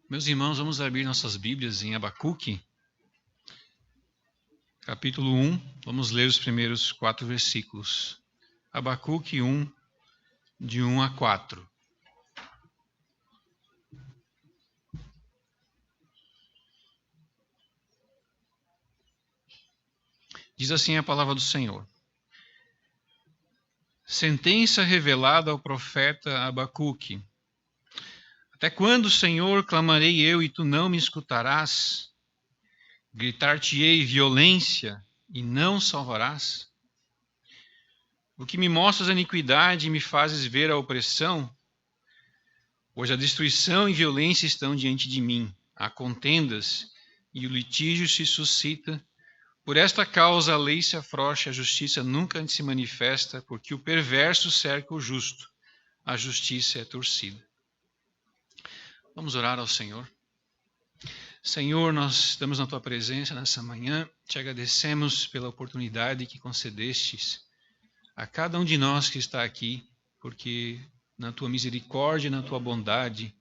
Meus irmãos, vamos abrir nossas Bíblias em Abacuque, capítulo 1. Vamos ler os primeiros 4 versículos. Abacuque 1, de 1 a 4. Diz assim a palavra do Senhor. Sentença revelada ao profeta Abacuque. Até quando, Senhor, clamarei eu e tu não me escutarás? Gritar-te-ei violência e não salvarás? Porque me mostras a iniquidade e me fazes ver a opressão? Pois a destruição e violência estão diante de mim. Há contendas e o litígio se suscita. Por esta causa a lei se afrouxa, a justiça nunca se manifesta, porque o perverso cerca o justo, a justiça é torcida. Vamos orar ao Senhor. Senhor, nós estamos na Tua presença nessa manhã, te agradecemos pela oportunidade que concedestes a cada um de nós que está aqui, porque na Tua misericórdia e na Tua bondade,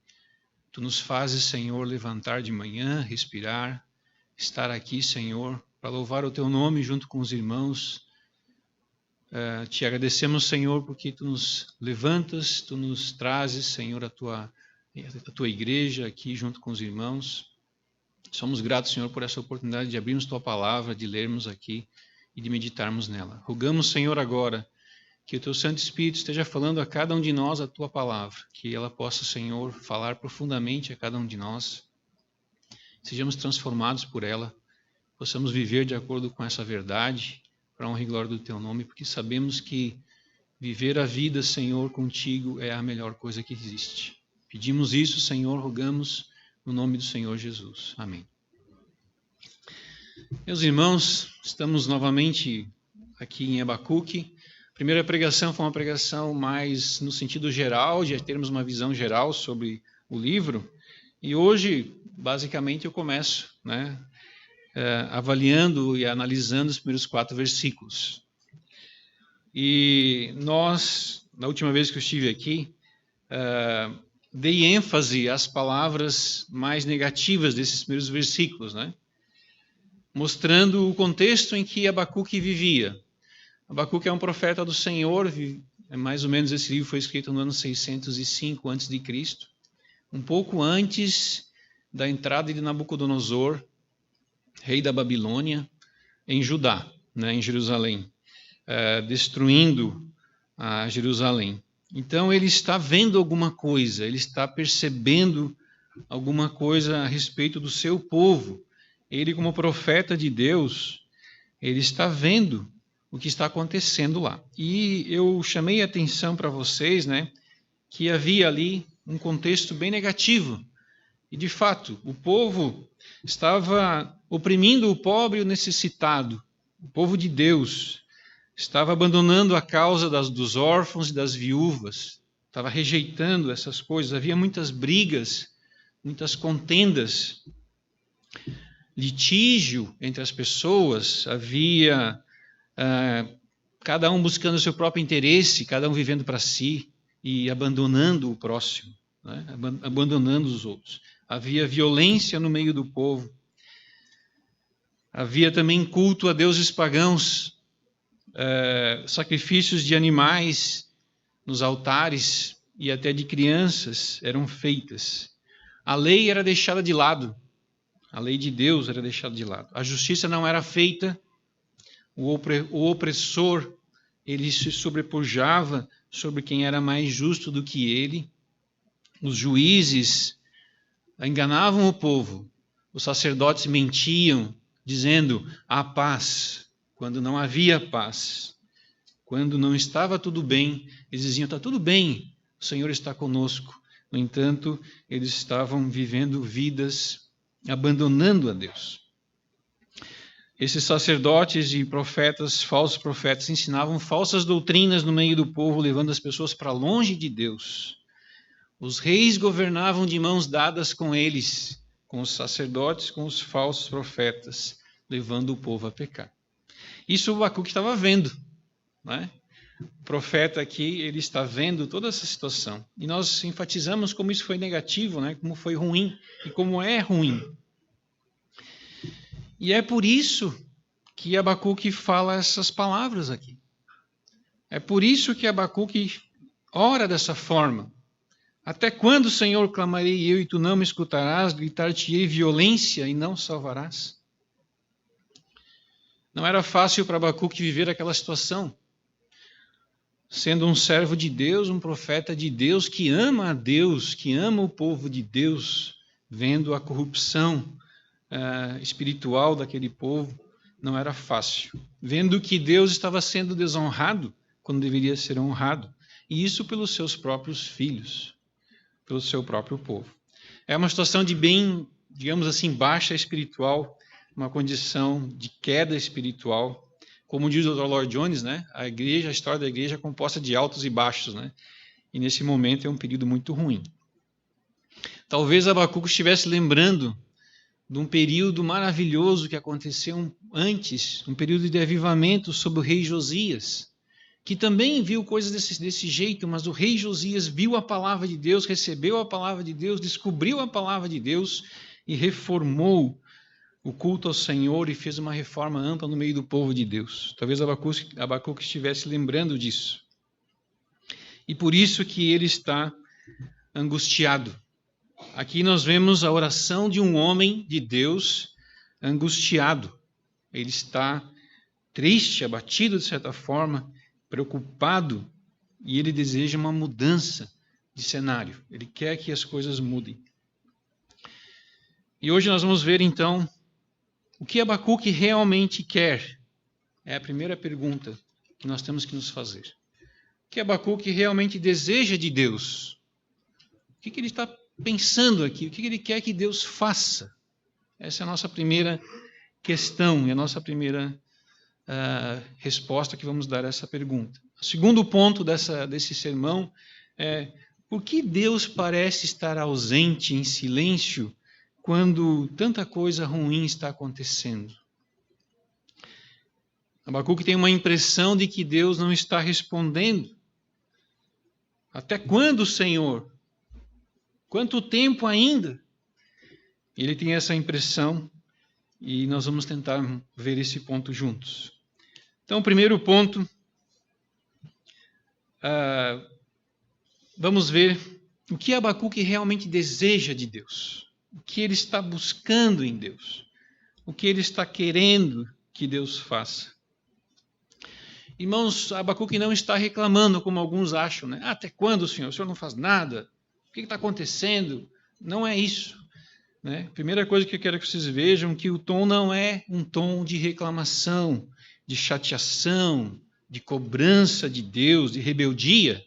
Tu nos fazes, Senhor, levantar de manhã, respirar, estar aqui, Senhor, para louvar o Teu nome junto com os irmãos. Te agradecemos, Senhor, porque Tu nos levantas, Tu nos trazes, Senhor, a Tua igreja aqui junto com os irmãos. Somos gratos, Senhor, por essa oportunidade de abrirmos Tua palavra, de lermos aqui e de meditarmos nela. Rogamos, Senhor, agora que o Teu Santo Espírito esteja falando a cada um de nós a Tua palavra, que ela possa, Senhor, falar profundamente a cada um de nós, sejamos transformados por ela, possamos viver de acordo com essa verdade, para a honra e glória do Teu nome, porque sabemos que viver a vida, Senhor, contigo é a melhor coisa que existe. Pedimos isso, Senhor, rogamos no nome do Senhor Jesus. Amém. Meus irmãos, estamos novamente aqui em Abacuque. A primeira pregação foi uma pregação mais no sentido geral, de termos uma visão geral sobre o livro. E hoje, basicamente, eu começo, avaliando e analisando os primeiros 4 versículos. E nós, na última vez que eu estive aqui, dei ênfase às palavras mais negativas desses primeiros versículos, mostrando o contexto em que Abacuque vivia. Abacuque é um profeta do Senhor, mais ou menos esse livro foi escrito no ano 605 a.C., um pouco antes da entrada de Nabucodonosor, rei da Babilônia, em Judá, em Jerusalém, destruindo a Jerusalém. Então ele está vendo alguma coisa, ele está percebendo alguma coisa a respeito do seu povo. Ele, como profeta de Deus, ele está vendo o que está acontecendo lá. E eu chamei a atenção para vocês, que havia ali um contexto bem negativo. E, de fato, o povo estava oprimindo o pobre e o necessitado. O povo de Deus estava abandonando a causa dos órfãos e das viúvas. Estava rejeitando essas coisas. Havia muitas brigas, muitas contendas, litígio entre as pessoas. Havia cada um buscando o seu próprio interesse, cada um vivendo para si e abandonando o próximo, abandonando os outros. Havia violência no meio do povo. Havia também culto a deuses pagãos, sacrifícios de animais nos altares e até de crianças eram feitas. A lei era deixada de lado. A lei de Deus era deixada de lado. A justiça não era feita. O opressor, ele se sobrepujava sobre quem era mais justo do que ele. Os juízes enganavam o povo. Os sacerdotes mentiam, dizendo há paz, quando não havia paz. Quando não estava tudo bem, eles diziam, está tudo bem, o Senhor está conosco. No entanto, eles estavam vivendo vidas abandonando a Deus. Esses sacerdotes e profetas, falsos profetas, ensinavam falsas doutrinas no meio do povo, levando as pessoas para longe de Deus. Os reis governavam de mãos dadas com eles, com os sacerdotes, com os falsos profetas, levando o povo a pecar. Isso o Abacuque estava vendo, O profeta aqui, ele está vendo toda essa situação. E nós enfatizamos como isso foi negativo, né? Como foi ruim e como é ruim. E é por isso que Abacuque fala essas palavras aqui. É por isso que Abacuque ora dessa forma. Até quando, Senhor, clamarei eu e tu não me escutarás, gritar-te-ei violência e não salvarás? Não era fácil para Abacuque viver aquela situação. Sendo um servo de Deus, um profeta de Deus, que ama a Deus, que ama o povo de Deus, vendo a corrupção espiritual daquele povo, não era fácil. Vendo que Deus estava sendo desonrado quando deveria ser honrado, e isso pelos seus próprios filhos, pelo seu próprio povo. É uma situação de bem, digamos assim, baixa espiritual, uma condição de queda espiritual. Como diz o Dr. Lloyd Jones, né? A história da igreja é composta de altos e baixos, né? E nesse momento é um período muito ruim. Talvez Abacuque estivesse lembrando de um período maravilhoso que aconteceu antes, um período de avivamento sobre o rei Josias, que também viu coisas desse jeito, mas o rei Josias viu a palavra de Deus, recebeu a palavra de Deus, descobriu a palavra de Deus e reformou o culto ao Senhor e fez uma reforma ampla no meio do povo de Deus. Talvez Abacuque estivesse lembrando disso. E por isso que ele está angustiado. Aqui nós vemos a oração de um homem de Deus angustiado. Ele está triste, abatido de certa forma, preocupado, e ele deseja uma mudança de cenário. Ele quer que as coisas mudem. E hoje nós vamos ver então o que Abacuque realmente quer. É a primeira pergunta que nós temos que nos fazer. O que Abacuque realmente deseja de Deus? O que ele está pensando aqui? O que ele quer que Deus faça? Essa é a nossa primeira questão e a nossa primeira resposta que vamos dar a essa pergunta. O segundo ponto desse sermão é: por que Deus parece estar ausente, em silêncio, quando tanta coisa ruim está acontecendo? Abacuque tem uma impressão de que Deus não está respondendo. Até quando, Senhor? Quanto tempo ainda? Ele tem essa impressão e nós vamos tentar ver esse ponto juntos. Então, o primeiro ponto, vamos ver o que Abacuque realmente deseja de Deus. O que ele está buscando em Deus. O que ele está querendo que Deus faça. Irmãos, Abacuque não está reclamando, como alguns acham, né? Até quando, Senhor? O Senhor não faz nada? O que está acontecendo? Não é isso. Né? Primeira coisa que eu quero que vocês vejam é que o tom não é um tom de reclamação, de chateação, de cobrança de Deus, de rebeldia.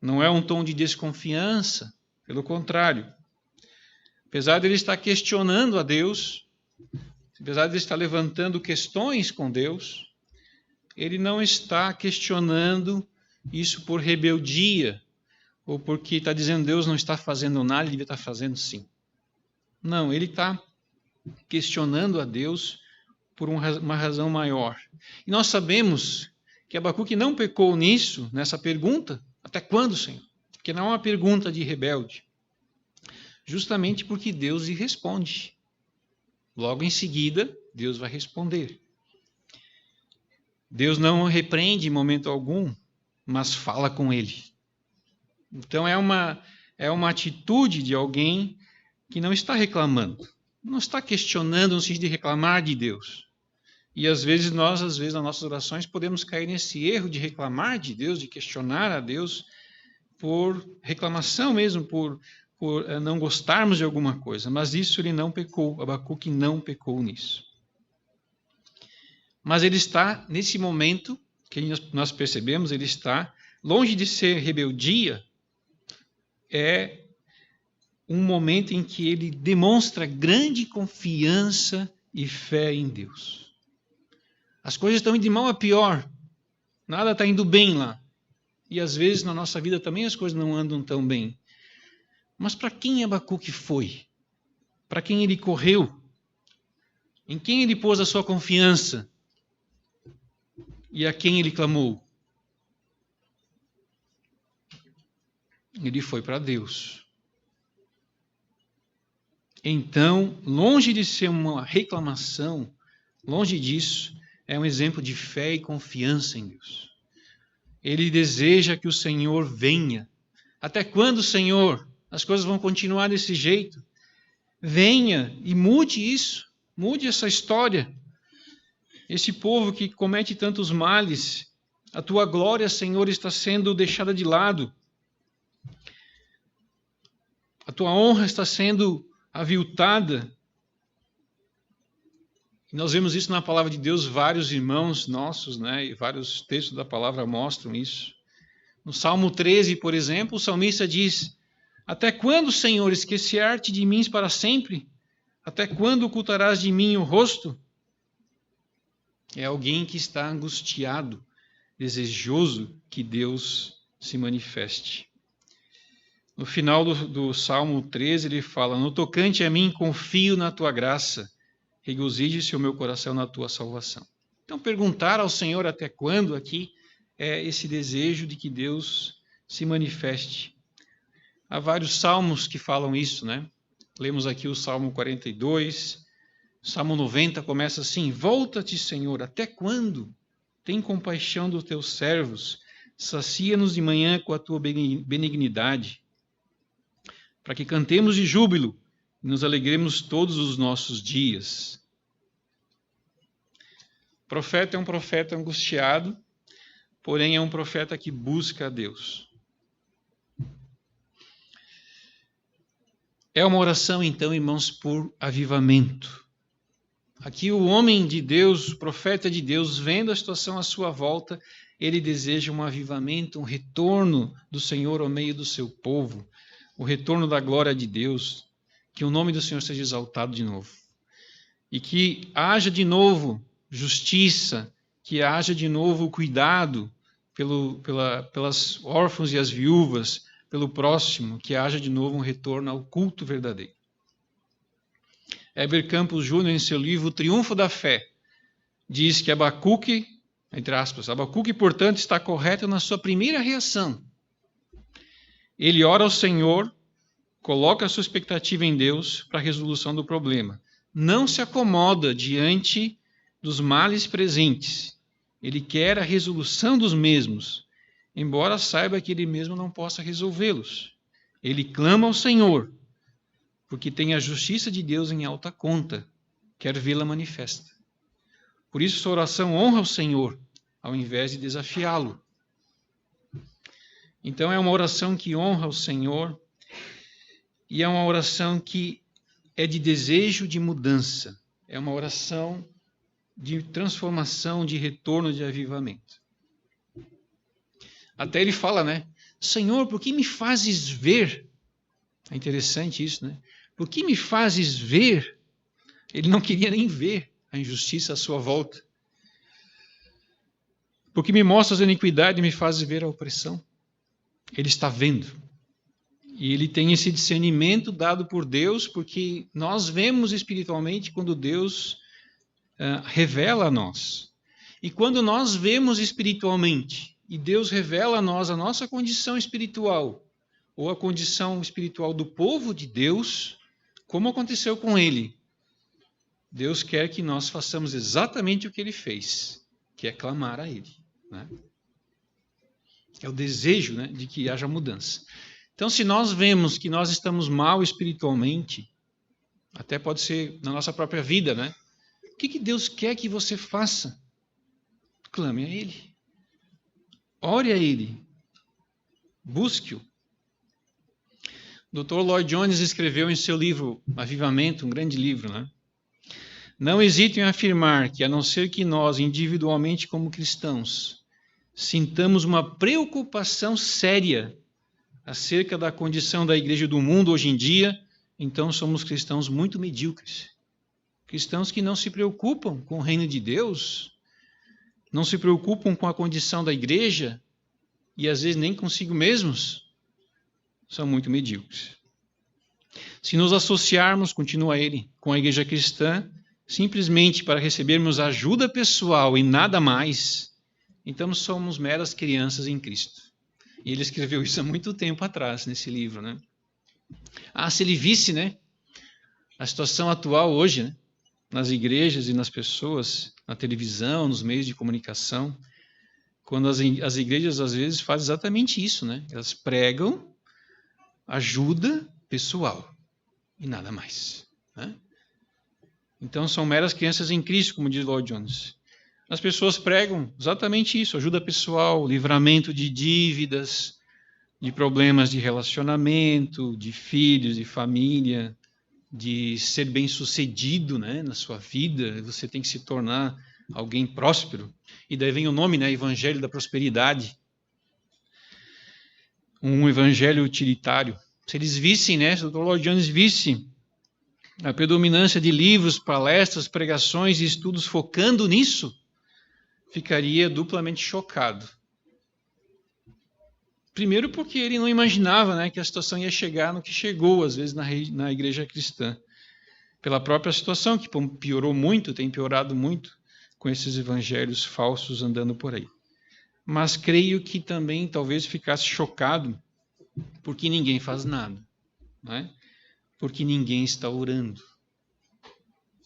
Não é um tom de desconfiança, pelo contrário. Apesar de ele estar questionando a Deus, apesar de ele estar levantando questões com Deus, ele não está questionando isso por rebeldia, ou porque está dizendo Deus não está fazendo nada, ele devia estar fazendo sim. Não, ele está questionando a Deus por uma razão maior. E nós sabemos que Abacuque não pecou nisso, nessa pergunta. Até quando, Senhor? Porque não é uma pergunta de rebelde. Justamente porque Deus lhe responde. Logo em seguida, Deus vai responder. Deus não o repreende em momento algum, mas fala com ele. Então é uma atitude de alguém que não está reclamando, não está questionando no sentido de reclamar de Deus. E às vezes nas nossas orações, podemos cair nesse erro de reclamar de Deus, de questionar a Deus por reclamação mesmo, por não gostarmos de alguma coisa. Mas isso ele não pecou, Abacuque não pecou nisso. Mas ele está, nesse momento, que nós percebemos, ele está longe de ser rebeldia, é um momento em que ele demonstra grande confiança e fé em Deus. As coisas estão indo de mal a pior, nada está indo bem lá. E às vezes na nossa vida também as coisas não andam tão bem. Mas para quem Abacuque foi? Para quem ele correu? Em quem ele pôs a sua confiança? E a quem ele clamou? ele foi para Deus. Então, longe de ser uma reclamação, longe disso, é um exemplo de fé e confiança em Deus. Ele deseja que o Senhor venha. Até quando, Senhor? As coisas vão continuar desse jeito? Venha e mude isso, mude essa história. Esse povo que comete tantos males, a tua glória, Senhor, está sendo deixada de lado. A tua honra está sendo aviltada. E nós vemos isso na palavra de Deus, vários irmãos nossos, né, e vários textos da palavra mostram isso. No Salmo 13, por exemplo, o salmista diz: até quando, Senhor, esquecer-te de mim para sempre? Até quando ocultarás de mim o rosto? É alguém que está angustiado, desejoso que Deus se manifeste. No final do Salmo 13, ele fala: no tocante a mim, confio na tua graça, regozije-se o meu coração na tua salvação. Então, perguntar ao Senhor até quando aqui é esse desejo de que Deus se manifeste. Há vários salmos que falam isso, né? Lemos aqui o Salmo 42, Salmo 90 começa assim: volta-te, Senhor, até quando? Tem compaixão dos teus servos, sacia-nos de manhã com a tua benignidade, para que cantemos de júbilo e nos alegremos todos os nossos dias. O profeta é um profeta angustiado, porém é um profeta que busca a Deus. É uma oração, então, irmãos, por avivamento. Aqui o homem de Deus, o profeta de Deus, vendo a situação à sua volta, ele deseja um avivamento, um retorno do Senhor ao meio do seu povo, o retorno da glória de Deus, que o nome do Senhor seja exaltado de novo. E que haja de novo justiça, que haja de novo cuidado pelas órfãos e as viúvas, pelo próximo, que haja de novo um retorno ao culto verdadeiro. Heber Campos Júnior, em seu livro Triunfo da Fé, diz que Abacuque, entre aspas, Abacuque, portanto, está correto na sua primeira reação. Ele ora ao Senhor, coloca a sua expectativa em Deus para a resolução do problema. Não se acomoda diante dos males presentes. Ele quer a resolução dos mesmos, embora saiba que ele mesmo não possa resolvê-los. Ele clama ao Senhor, porque tem a justiça de Deus em alta conta, quer vê-la manifesta. Por isso, sua oração honra o Senhor, ao invés de desafiá-lo. Então, é uma oração que honra o Senhor, e é uma oração que é de desejo de mudança. É uma oração de transformação, de retorno, de avivamento. Até ele fala, né? Senhor, por que me fazes ver? É interessante isso, né? Por que me fazes ver? Ele não queria nem ver a injustiça à sua volta. Porque me mostras a iniquidade e me fazes ver a opressão. Ele está vendo. E ele tem esse discernimento dado por Deus, porque nós vemos espiritualmente quando Deus revela a nós. E quando nós vemos espiritualmente, e Deus revela a nós a nossa condição espiritual, ou a condição espiritual do povo de Deus, como aconteceu com ele, Deus quer que nós façamos exatamente o que ele fez, que é clamar a ele. Né? É o desejo, né, de que haja mudança. Então, se nós vemos que nós estamos mal espiritualmente, até pode ser na nossa própria vida, né? O que Deus quer que você faça? Clame a Ele. Ore a Ele. Busque-o. O Dr. Lloyd Jones escreveu em seu livro Avivamento, um grande livro, né? Não hesite em afirmar que, a não ser que nós, individualmente como cristãos, sintamos uma preocupação séria acerca da condição da igreja do mundo hoje em dia, então somos cristãos muito medíocres. Cristãos que não se preocupam com o reino de Deus, não se preocupam com a condição da igreja e às vezes nem consigo mesmos, são muito medíocres. Se nos associarmos, continua ele, com a igreja cristã, simplesmente para recebermos ajuda pessoal e nada mais, então somos meras crianças em Cristo. E ele escreveu isso há muito tempo atrás, nesse livro, né? Se ele visse, né, a situação atual hoje, né, nas igrejas e nas pessoas, na televisão, nos meios de comunicação, quando as igrejas, às vezes, fazem exatamente isso, né? Elas pregam ajuda pessoal e nada mais, né? Então, são meras crianças em Cristo, como diz Lloyd Jones. As pessoas pregam exatamente isso, ajuda pessoal, livramento de dívidas, de problemas de relacionamento, de filhos, de família, de ser bem-sucedido, né, na sua vida. Você tem que se tornar alguém próspero. E daí vem o nome, né, Evangelho da Prosperidade. Um evangelho utilitário. Se eles vissem, né, se o Dr. Lloyd Jones visse a predominância de livros, palestras, pregações e estudos focando nisso, ficaria duplamente chocado. Primeiro porque ele não imaginava, né, que a situação ia chegar no que chegou, às vezes, na igreja cristã. Pela própria situação, que piorou muito, tem piorado muito, com esses evangelhos falsos andando por aí. Mas creio que também talvez ficasse chocado porque ninguém faz nada, né? Porque ninguém está orando,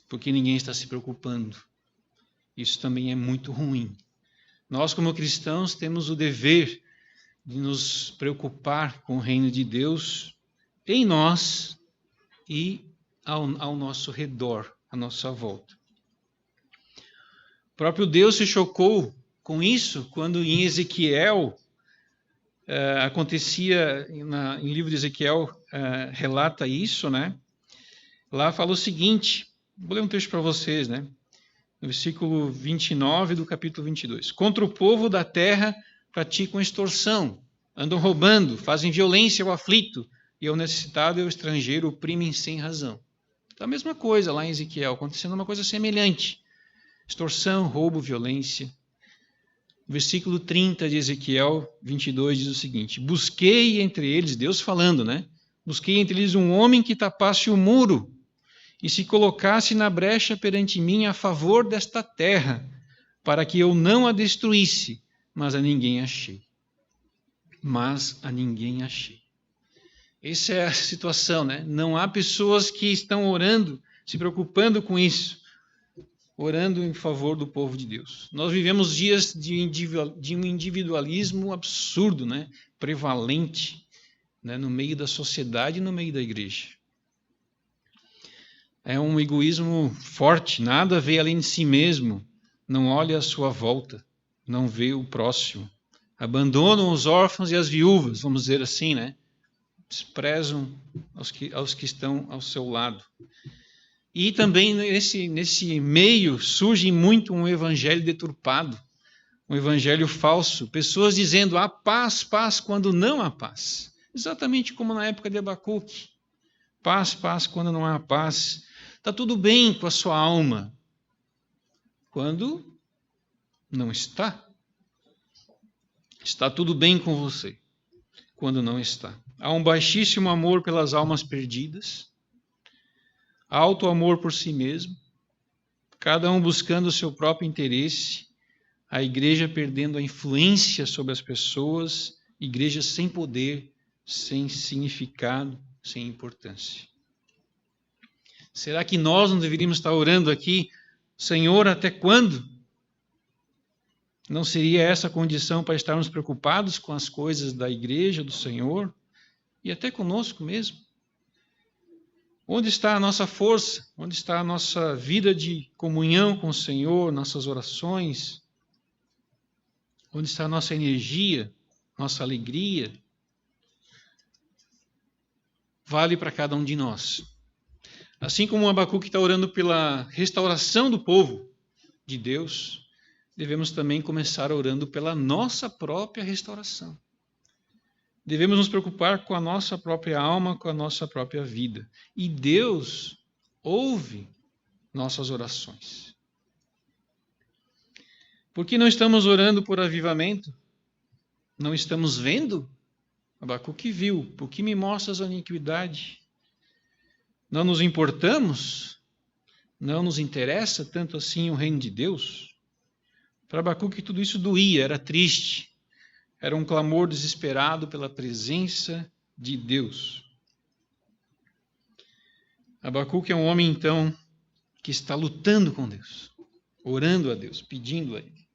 porque ninguém está se preocupando. Isso também é muito ruim. Nós, como cristãos, temos o dever de nos preocupar com o reino de Deus em nós e ao nosso redor, à nossa volta. O próprio Deus se chocou com isso quando em Ezequiel acontecia, em livro de Ezequiel relata isso, né? Lá fala o seguinte, vou ler um texto para vocês, né? No versículo 29 do capítulo 22. Contra o povo da terra praticam extorsão, andam roubando, fazem violência ao aflito, e ao necessitado e ao estrangeiro oprimem sem razão. Então, a mesma coisa lá em Ezequiel, acontecendo uma coisa semelhante. Extorsão, roubo, violência. Versículo 30 de Ezequiel 22 diz o seguinte: busquei entre eles, Deus falando, né? Busquei entre eles um homem que tapasse o muro e se colocasse na brecha perante mim a favor desta terra, para que eu não a destruísse, mas a ninguém achei. Essa é a situação, né? Não há pessoas que estão orando, se preocupando com isso, orando em favor do povo de Deus. Nós vivemos dias de um individualismo absurdo, né? Prevalente, né? No meio da sociedade e no meio da igreja. É um egoísmo forte, nada vê além de si mesmo, não olha à sua volta, não vê o próximo. Abandonam os órfãos e as viúvas, vamos dizer assim, né? Desprezam aos que estão ao seu lado. E também nesse meio surge muito um evangelho deturpado, um evangelho falso, pessoas dizendo há paz, paz, quando não há paz. Exatamente como na época de Abacuque. Paz, paz, quando não há paz. Está tudo bem com a sua alma, quando não está. Está tudo bem com você, quando não está. Há um baixíssimo amor pelas almas perdidas, alto amor por si mesmo, cada um buscando o seu próprio interesse, a igreja perdendo a influência sobre as pessoas, igreja sem poder, sem significado, sem importância. Será que nós não deveríamos estar orando aqui, Senhor, até quando? Não seria essa a condição para estarmos preocupados com as coisas da igreja, do Senhor, e até conosco mesmo? Onde está a nossa força? Onde está a nossa vida de comunhão com o Senhor, nossas orações? Onde está a nossa energia, nossa alegria? Vale para cada um de nós. Assim como o Abacuque está orando pela restauração do povo de Deus, devemos também começar orando pela nossa própria restauração. Devemos nos preocupar com a nossa própria alma, com a nossa própria vida. E Deus ouve nossas orações. Por que não estamos orando por avivamento? Não estamos vendo? Abacuque viu. Por que me mostras a iniquidade? Não nos importamos? Não nos interessa tanto assim o reino de Deus? Para Abacuque tudo isso doía, era triste. Era um clamor desesperado pela presença de Deus. Abacuque é um homem, então, que está lutando com Deus, orando a Deus, pedindo a Ele.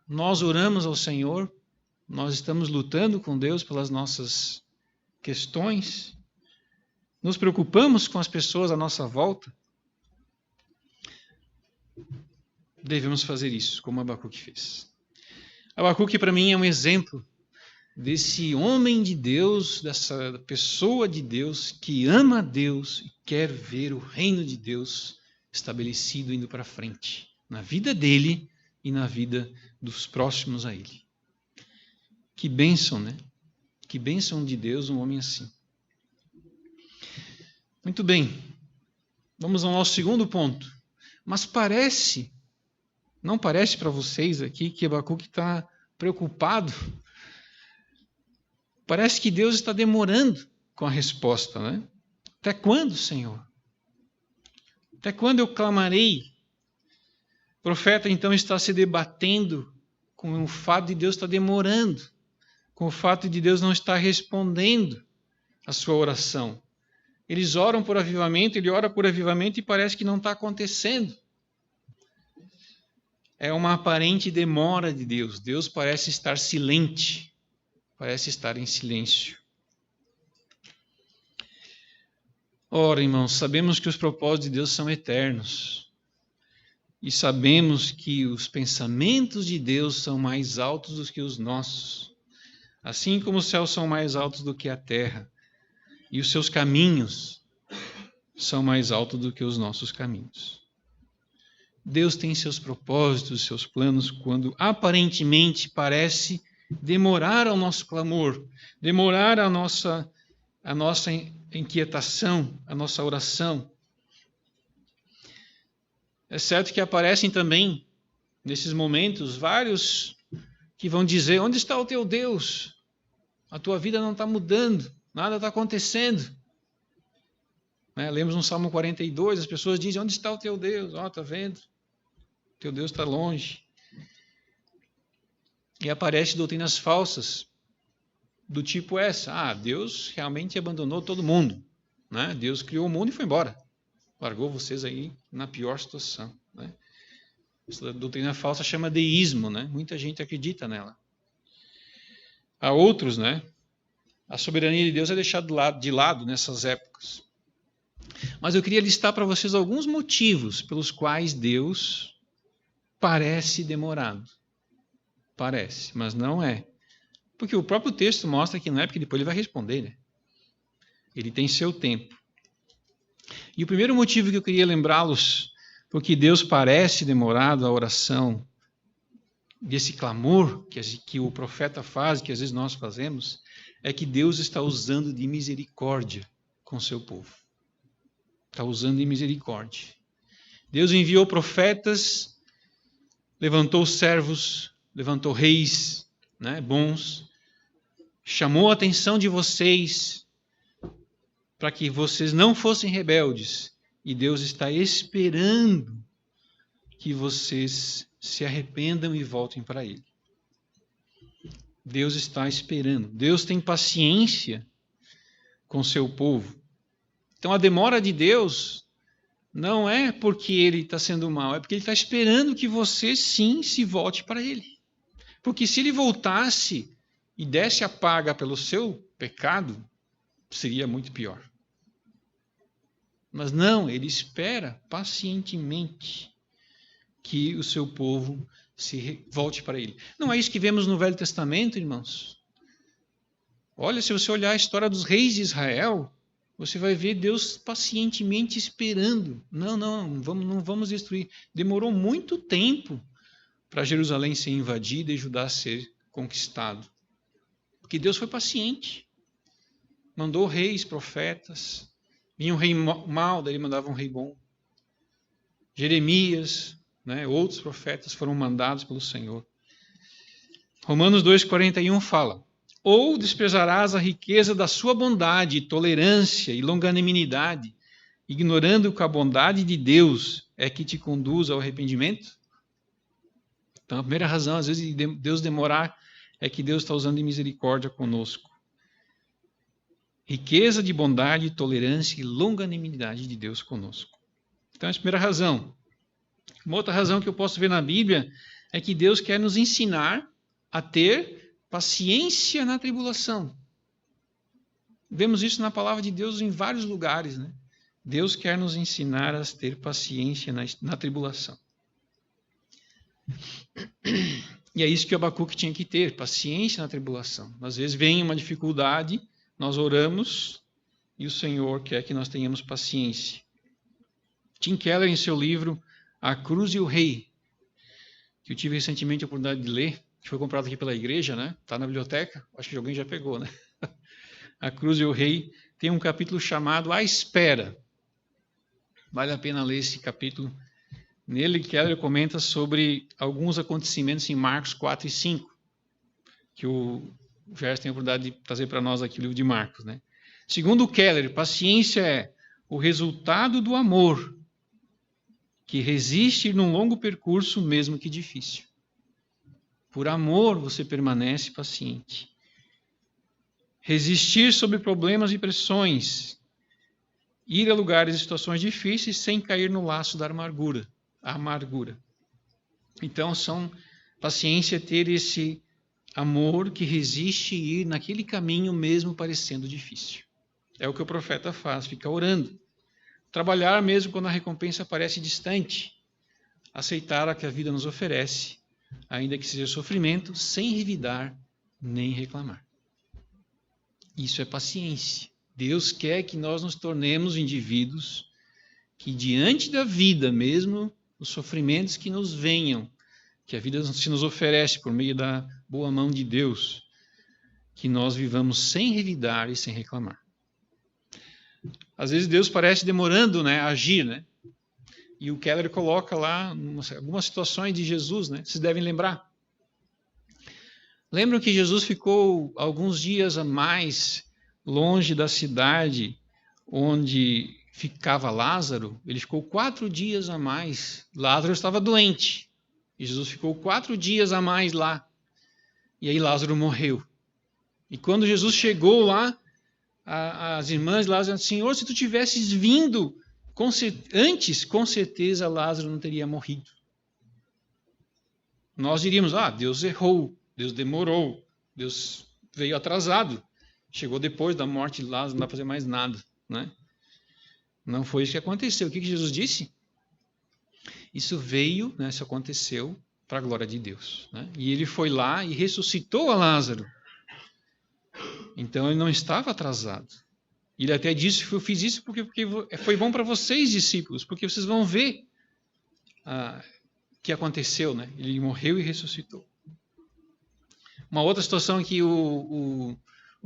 Nós oramos ao Senhor, nós estamos lutando com Deus pelas nossas questões, nos preocupamos com as pessoas à nossa volta. Devemos fazer isso, como Abacuque fez. Abacuque, para mim, é um exemplo desse homem de Deus, dessa pessoa de Deus que ama a Deus e quer ver o reino de Deus estabelecido indo para frente, na vida dele e na vida dos próximos a ele. Que bênção, né? Que bênção de Deus um homem assim. Muito bem, vamos ao nosso segundo ponto. Mas não parece para vocês aqui que Abacuque está preocupado? Parece que Deus está demorando com a resposta, né? Até quando, Senhor? Até quando eu clamarei? O profeta, então, está se debatendo com o fato de Deus estar demorando, com o fato de Deus não estar respondendo a sua oração. Eles oram por avivamento, ele ora por avivamento e parece que não está acontecendo. É uma aparente demora de Deus. Deus parece estar silente, parece estar em silêncio. Ora, irmãos, sabemos que os propósitos de Deus são eternos. E sabemos que os pensamentos de Deus são mais altos do que os nossos. Assim como os céus são mais altos do que a terra. E os seus caminhos são mais altos do que os nossos caminhos. Deus tem seus propósitos, seus planos, quando aparentemente parece demorar ao nosso clamor, demorar a nossa inquietação, a nossa oração. É certo que aparecem também, nesses momentos, vários que vão dizer: onde está o teu Deus? A tua vida não está mudando, nada está acontecendo. Lemos no Salmo 42, as pessoas dizem: onde está o teu Deus? Está vendo? Teu Deus está longe. E aparecem doutrinas falsas, do tipo essa: Deus realmente abandonou todo mundo. Deus criou o mundo e foi embora. Largou vocês aí na pior situação. Essa doutrina falsa chama deísmo, Muita gente acredita nela. Há outros, A soberania de Deus é deixada de lado nessas épocas. Mas eu queria listar para vocês alguns motivos pelos quais Deus parece demorado. Parece, mas não é. Porque o próprio texto mostra que não é, porque depois ele vai responder, Ele tem seu tempo. E o primeiro motivo que eu queria lembrá-los, porque Deus parece demorado a oração, desse clamor que o profeta faz, que às vezes nós fazemos, é que Deus está usando de misericórdia com seu povo. Está usando de misericórdia. Deus enviou profetas, levantou servos, levantou reis, bons, chamou a atenção de vocês para que vocês não fossem rebeldes. E Deus está esperando que vocês se arrependam e voltem para Ele. Deus está esperando. Deus tem paciência com seu povo. Então a demora de Deus não é porque Ele está sendo mau, é porque Ele está esperando que você sim se volte para Ele. Porque se Ele voltasse e desse a paga pelo seu pecado, seria muito pior. Mas não, Ele espera pacientemente que o seu povo se volte para Ele. Não é isso que vemos no Velho Testamento, irmãos? Olha, se você olhar a história dos reis de Israel, você vai ver Deus pacientemente esperando. Não vamos destruir. Demorou muito tempo para Jerusalém ser invadida e Judá ser conquistado. Porque Deus foi paciente. Mandou reis, profetas. Vinha um rei mau, daí ele mandava um rei bom. Jeremias, outros profetas foram mandados pelo Senhor. Romanos 2,41 fala: ou desprezarás a riqueza da sua bondade, tolerância e longanimidade, ignorando que a bondade de Deus é que te conduz ao arrependimento? Então, a primeira razão, às vezes, de Deus demorar é que Deus está usando de misericórdia conosco. Riqueza de bondade, tolerância e longanimidade de Deus conosco. Então, essa é a primeira razão. Uma outra razão que eu posso ver na Bíblia é que Deus quer nos ensinar a ter paciência na tribulação. Vemos isso na palavra de Deus em vários lugares, né? Deus quer nos ensinar a ter paciência na tribulação. E é isso que o Abacuque tinha que ter, paciência na tribulação. Às vezes vem uma dificuldade, nós oramos e o Senhor quer que nós tenhamos paciência. Tim Keller, em seu livro A Cruz e o Rei, que eu tive recentemente a oportunidade de ler, que foi comprado aqui pela igreja, né? Está na biblioteca, acho que alguém já pegou, né? A Cruz e o Rei tem um capítulo chamado A Espera. Vale a pena ler esse capítulo. Nele, Keller comenta sobre alguns acontecimentos em Marcos 4 e 5, que o Gerson tem a oportunidade de trazer para nós aqui o livro de Marcos, né? Segundo Keller, paciência é o resultado do amor, que resiste num longo percurso, mesmo que difícil. Por amor, você permanece paciente. Resistir sobre problemas e pressões. Ir a lugares e situações difíceis sem cair no laço da amargura. Então, paciência é ter esse amor que resiste e ir naquele caminho mesmo parecendo difícil. É o que o profeta faz, fica orando. Trabalhar mesmo quando a recompensa parece distante. Aceitar a que a vida nos oferece, ainda que seja sofrimento, sem revidar nem reclamar. Isso é paciência. Deus quer que nós nos tornemos indivíduos que diante da vida, mesmo os sofrimentos que nos venham, que a vida se nos oferece por meio da boa mão de Deus, que nós vivamos sem revidar e sem reclamar. Às vezes Deus parece demorando, né, a agir, né? E o Keller coloca lá algumas situações de Jesus, né? Vocês devem lembrar. Lembram que Jesus ficou alguns dias a mais longe da cidade onde ficava Lázaro? Ele ficou 4 dias a mais. Lázaro estava doente. E Jesus ficou 4 dias a mais lá. E aí Lázaro morreu. E quando Jesus chegou lá, as irmãs de Lázaro disseram: Senhor, se tu tivesses vindo antes, com certeza Lázaro não teria morrido. Nós diríamos: Deus errou, Deus demorou, Deus veio atrasado, chegou depois da morte de Lázaro, não dá para fazer mais nada, né? Não foi isso que aconteceu. O que Jesus disse? Isso veio, né, isso aconteceu para a glória de Deus, né? E ele foi lá e ressuscitou a Lázaro. Então ele não estava atrasado. Ele até disse que eu fiz isso porque foi bom para vocês, discípulos, porque vocês vão ver o que aconteceu, né? Ele morreu e ressuscitou. Uma outra situação que o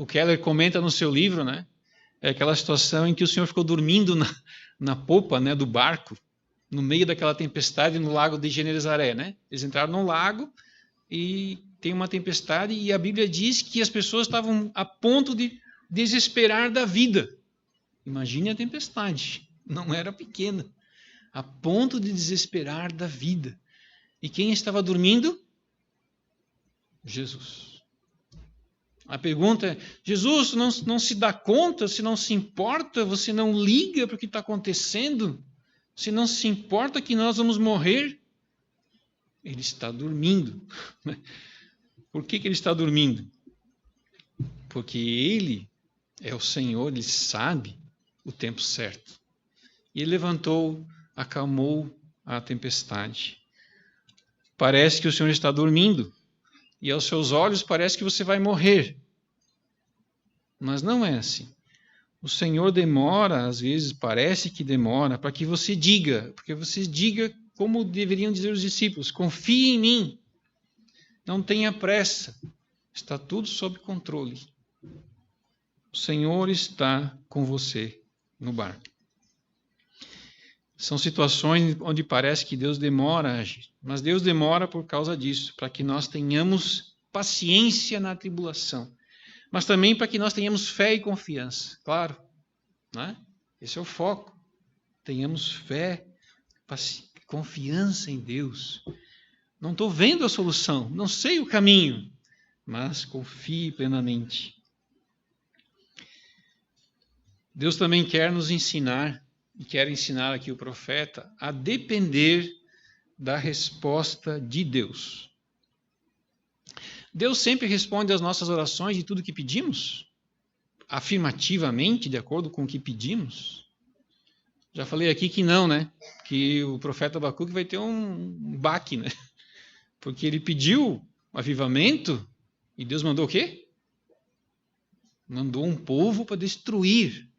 Keller comenta no seu livro, né? É aquela situação em que o Senhor ficou dormindo na popa, né, do barco, no meio daquela tempestade no lago de Genezaré, né? Eles entraram no lago e tem uma tempestade e a Bíblia diz que as pessoas estavam a ponto de desesperar da vida. Imagine a tempestade, não era pequena, a ponto de desesperar da vida. E quem estava dormindo? Jesus. A pergunta é: Jesus, não se dá conta, se não se importa, você não liga para o que está acontecendo? Se não se importa que nós vamos morrer? Ele está dormindo. Por que ele está dormindo? Porque ele é o Senhor, ele sabe o tempo certo. E ele levantou, acalmou a tempestade. Parece que o Senhor está dormindo. E aos seus olhos parece que você vai morrer. Mas não é assim. O Senhor demora, às vezes parece que demora, para que você diga, porque você diga como deveriam dizer os discípulos: confie em mim, não tenha pressa, está tudo sob controle. O Senhor está com você no barco. São situações onde parece que Deus demora a agir, mas Deus demora por causa disso, para que nós tenhamos paciência na tribulação, mas também para que nós tenhamos fé e confiança, claro, né? Esse é o foco. Tenhamos fé, confiança em Deus. Não estou vendo a solução, não sei o caminho, mas confie plenamente. Deus também quer nos ensinar, e quer ensinar aqui o profeta, a depender da resposta de Deus. Deus sempre responde às nossas orações de tudo que pedimos? Afirmativamente, de acordo com o que pedimos? Já falei aqui que não, né? Que o profeta Abacuque vai ter um baque, né? Porque ele pediu avivamento e Deus mandou o quê? Mandou um povo para destruir.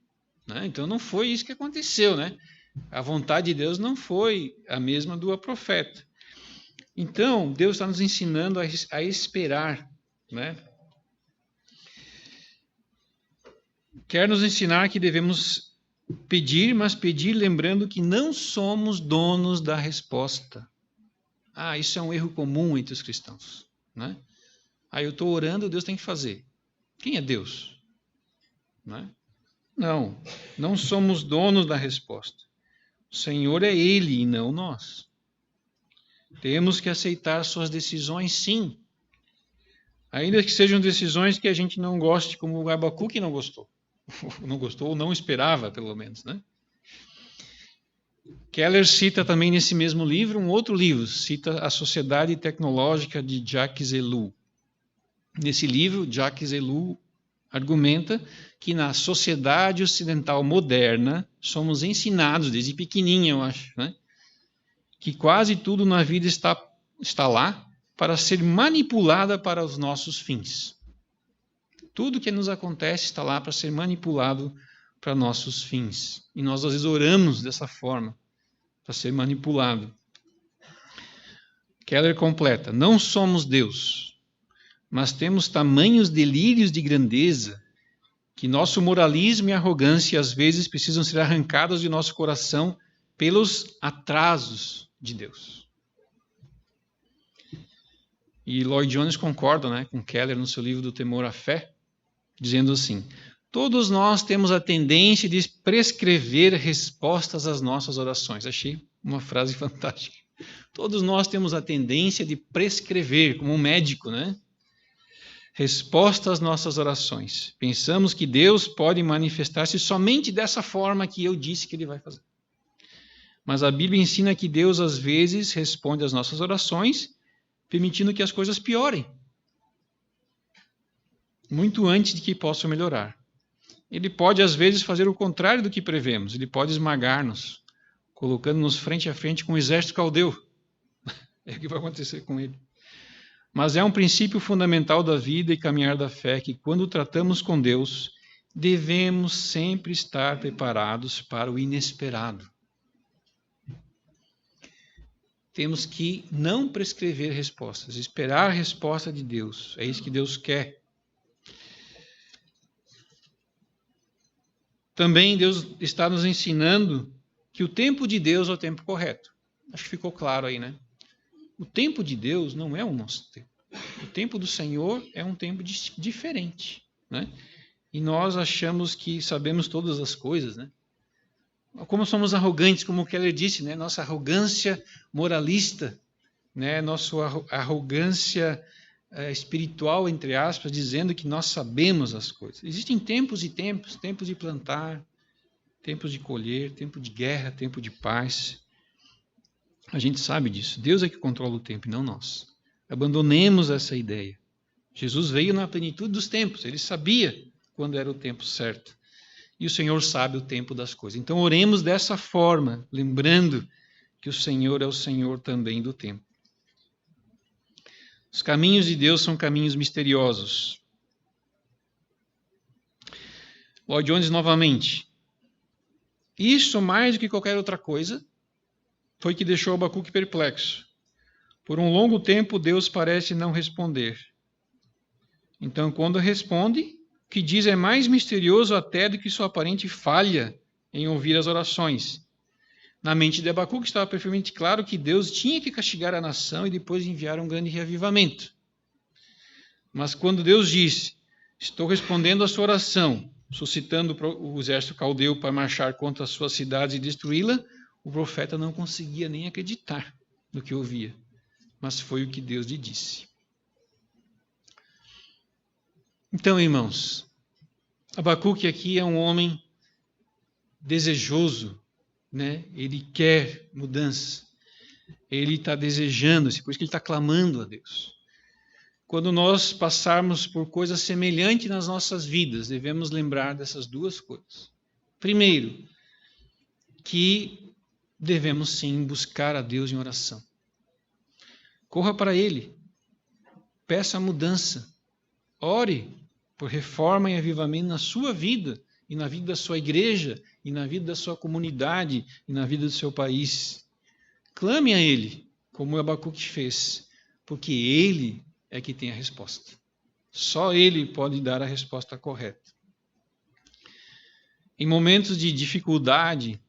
Né? Então não foi isso que aconteceu, né? A vontade de Deus não foi a mesma do profeta. Então, Deus está nos ensinando a esperar, né? Quer nos ensinar que devemos pedir, mas pedir lembrando que não somos donos da resposta. Isso é um erro comum entre os cristãos, né? Eu estou orando, Deus tem que fazer. Quem é Deus? Né? Não somos donos da resposta. O Senhor é Ele e não nós. Temos que aceitar suas decisões, sim. Ainda que sejam decisões que a gente não goste, como o Abacuque não gostou. Não gostou ou não esperava, pelo menos, né? Keller cita também nesse mesmo livro um outro livro, cita A Sociedade Tecnológica de Jacques Ellul. Nesse livro, Jacques Ellul argumenta que na sociedade ocidental moderna somos ensinados, desde pequenininho, eu acho, né? Que quase tudo na vida está lá para ser manipulada para os nossos fins. Tudo que nos acontece está lá para ser manipulado para nossos fins. E nós às vezes oramos dessa forma, para ser manipulado. Keller completa: não somos Deus, mas temos tamanhos delírios de grandeza que nosso moralismo e arrogância às vezes precisam ser arrancados de nosso coração pelos atrasos de Deus. E Lloyd Jones concorda, né, com Keller no seu livro do Temor à Fé, dizendo assim: todos nós temos a tendência de prescrever respostas às nossas orações. Achei uma frase fantástica. Todos nós temos a tendência de prescrever, como um médico, né? Resposta às nossas orações. Pensamos que Deus pode manifestar-se somente dessa forma que eu disse que Ele vai fazer. Mas a Bíblia ensina que Deus, às vezes, responde às nossas orações, permitindo que as coisas piorem, muito antes de que possam melhorar. Ele pode, às vezes, fazer o contrário do que prevemos. Ele pode esmagar-nos, colocando-nos frente a frente com um exército caldeu. É o que vai acontecer com ele. Mas é um princípio fundamental da vida e caminhar da fé que, quando tratamos com Deus, devemos sempre estar preparados para o inesperado. Temos que não prescrever respostas, esperar a resposta de Deus. É isso que Deus quer. Também Deus está nos ensinando que o tempo de Deus é o tempo correto. Acho que ficou claro aí, né? O tempo de Deus não é o nosso tempo. O tempo do Senhor é um tempo diferente, né? E nós achamos que sabemos todas as coisas, né? Como somos arrogantes, como o Keller disse, né? Nossa arrogância moralista, né? Nossa arrogância espiritual, entre aspas, dizendo que nós sabemos as coisas. Existem tempos e tempos, tempos de plantar, tempos de colher, tempo de guerra, tempo de paz. A gente sabe disso. Deus é que controla o tempo e não nós. Abandonemos essa ideia. Jesus veio na plenitude dos tempos. Ele sabia quando era o tempo certo. E o Senhor sabe o tempo das coisas. Então oremos dessa forma, lembrando que o Senhor é o Senhor também do tempo. Os caminhos de Deus são caminhos misteriosos. Lloyd Jones novamente. Isso, mais do que qualquer outra coisa, foi que deixou Abacuque perplexo. Por um longo tempo, Deus parece não responder. Então, quando responde, o que diz é mais misterioso até do que sua aparente falha em ouvir as orações. Na mente de Abacuque estava perfeitamente claro que Deus tinha que castigar a nação e depois enviar um grande reavivamento. Mas quando Deus disse: estou respondendo a sua oração, suscitando o exército caldeu para marchar contra as suas cidades e destruí-la, o profeta não conseguia nem acreditar no que ouvia. mas foi o que Deus lhe disse. Então, irmãos, Abacuque aqui é um homem desejoso, né? Ele quer mudança, ele está desejando, por isso que ele está clamando a Deus. Quando nós passarmos por coisas semelhantes nas nossas vidas, devemos lembrar dessas duas coisas. Primeiro, que devemos sim buscar a Deus em oração. Corra para Ele, peça a mudança, ore por reforma e avivamento na sua vida, e na vida da sua igreja, e na vida da sua comunidade, e na vida do seu país. Clame a Ele, como o Abacuque fez, porque Ele é que tem a resposta. Só Ele pode dar a resposta correta. Em momentos de dificuldade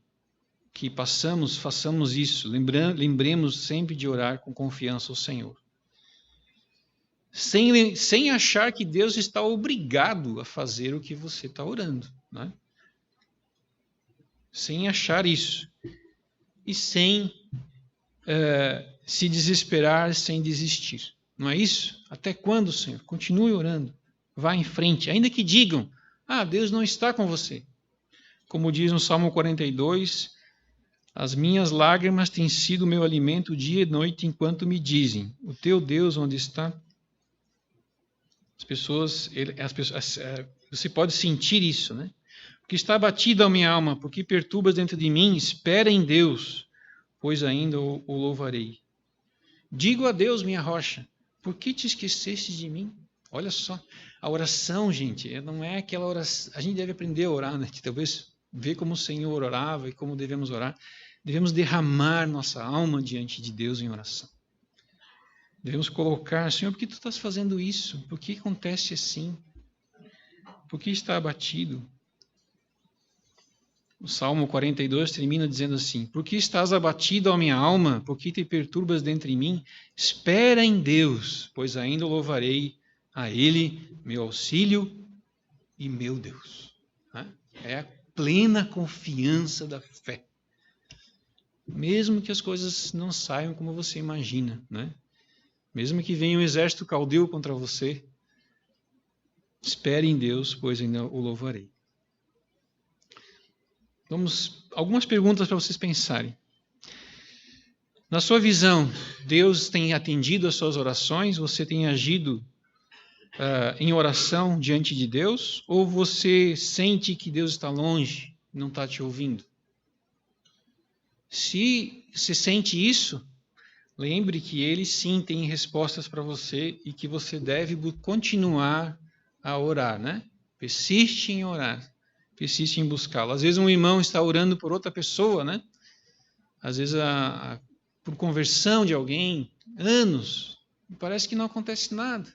que passamos, façamos isso. Lembremos sempre de orar com confiança ao Senhor. Sem achar que Deus está obrigado a fazer o que você está orando, né? Sem achar isso. E sem se desesperar, sem desistir. Não é isso? Até quando, Senhor? Continue orando. Vá em frente. Ainda que digam, Deus não está com você. Como diz no Salmo 42, as minhas lágrimas têm sido o meu alimento dia e noite, enquanto me dizem, o teu Deus onde está? Você pode sentir isso, né? Porque está abatida a minha alma, porque perturbas dentro de mim, espera em Deus, pois ainda o louvarei. Digo a Deus, minha rocha, por que te esqueceste de mim? Olha só, a oração, gente, não é aquela oração. A gente deve aprender a orar, né? Talvez ver como o Senhor orava e como devemos orar. Devemos derramar nossa alma diante de Deus em oração. Devemos colocar, Senhor, por que tu estás fazendo isso? Por que acontece assim? Por que está abatido? O Salmo 42 termina dizendo assim, por que estás abatido, ó minha alma? Por que te perturbas dentro de mim? Espera em Deus, pois ainda louvarei a Ele, meu auxílio e meu Deus. É a plena confiança da fé. Mesmo que as coisas não saiam como você imagina, né? Mesmo que venha um exército caldeu contra você, espere em Deus, pois ainda o louvarei. Algumas perguntas para vocês pensarem. Na sua visão, Deus tem atendido as suas orações? Você tem agido em oração diante de Deus? Ou você sente que Deus está longe, não está te ouvindo? Se você sente isso, lembre que Ele sim tem respostas para você e que você deve continuar a orar, né? Persiste em orar, persiste em buscá-lo. Às vezes um irmão está orando por outra pessoa, né? Às vezes por conversão de alguém, anos, e parece que não acontece nada.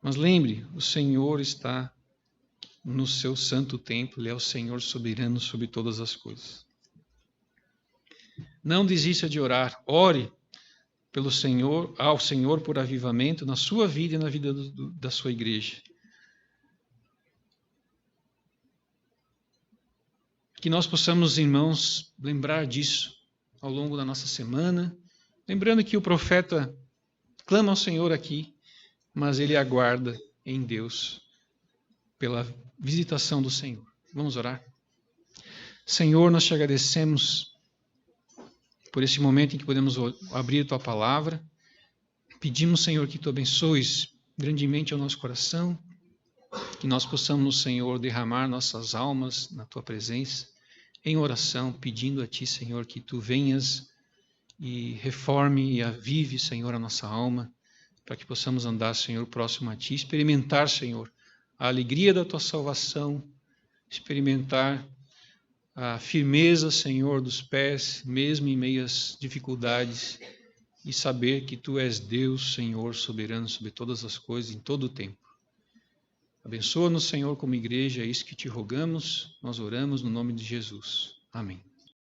Mas lembre, o Senhor está no seu santo templo, Ele é o Senhor soberano sobre todas as coisas. Não desista de orar, ore ao Senhor por avivamento na sua vida e na vida da sua igreja. Que nós possamos, irmãos, lembrar disso ao longo da nossa semana, lembrando que o profeta clama ao Senhor aqui, mas ele aguarda em Deus pela visitação do Senhor. Vamos orar? Senhor, nós te agradecemos por esse momento em que podemos abrir Tua Palavra. Pedimos, Senhor, que Tu abençoes grandemente o nosso coração, que nós possamos, Senhor, derramar nossas almas na Tua presença, em oração, pedindo a Ti, Senhor, que Tu venhas e reforme e avive, Senhor, a nossa alma, para que possamos andar, Senhor, próximo a Ti, experimentar, Senhor, a alegria da Tua salvação, experimentar a firmeza, Senhor, dos pés, mesmo em meio às dificuldades, e saber que Tu és Deus, Senhor, soberano sobre todas as coisas, em todo o tempo. Abençoa-nos, Senhor, como igreja, é isso que Te rogamos, nós oramos no nome de Jesus. Amém.